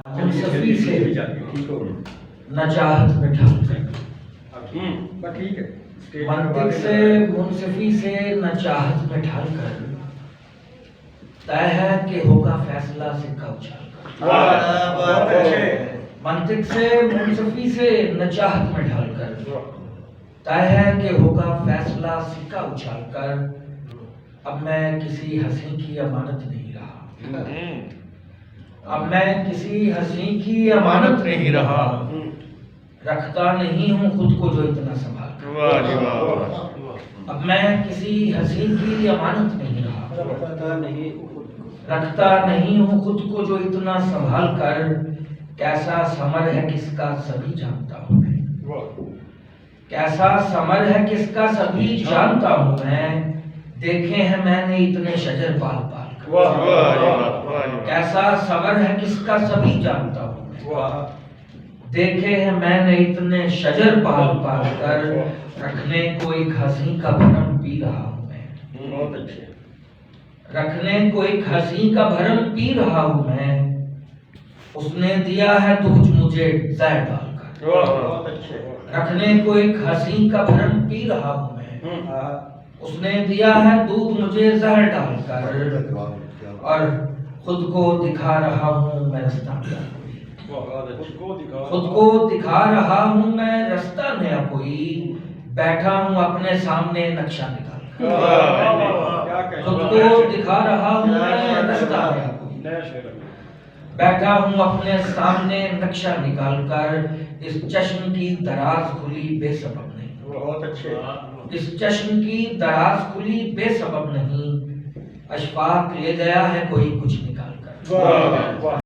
منصفی سے نہ چاہت میں ڈھل کر، منطق سے منصفی سے نہ چاہت میں ڈھل کر، طے ہے کہ ہوگا فیصلہ سکہ اچھال کر۔ منطق سے منصفی سے نہ چاہت میں ڈھل کر، طے ہے کہ ہوگا فیصلہ سکہ اچھال کر، اب میں کسی حسین کی امانت نہیں رہا، اب میں کسی حسین کی امانت نہیں رہا، رکھتا نہیں ہوں خود کو جو اتنا سنبھال کر، اب میں کسی حسین کی امانت نہیں رہا، رکھتا نہیں ہوں خود کو جو اتنا سنبھال کر، کیسا ثمر ہے کس کا سبھی جانتا ہوں میں، کیسا ثمر ہے کس کا سبھی جانتا ہوں میں، دیکھے ہیں میں نے اتنے شجر پال پال کر، کیسا ثمر ہے کس کا سبھی جانتا ہوں میں، دیکھے ہیں میں نے اتنے شجر پال پال کر، رکھنے کو ایک ہنسی کا بھرم پی رہا ہوں میں، رکھنے کو ایک ہنسی کا بھرم پی رہا ہوں میں، اس نے دیا ہے دودھ مجھے زہر ڈال کر، رکھنے کو ایک ہنسی کا بھرم پی رہا ہوں میں، اس نے دیا ہے دودھ مجھے زہر ڈال کر، اور خود کو دکھا رہا ہوں میں رستہ نیا کوئی، خود کو دکھا رہا ہوں میں رستہ نیا کوئی، بیٹھا ہوں اپنے سامنے نقشہ نکال کر، خود کو دکھا رہا ہوں میں رستہ نیا کوئی، بیٹھا ہوں اپنے سامنے نقشہ نکال کر، اس چشم کی دراز کھلی بے سبب نہیں، اس چشم کی دراز کھلی بے سبب نہیں، اشفاق لے گیا ہے کوئی کچھ نکال کر۔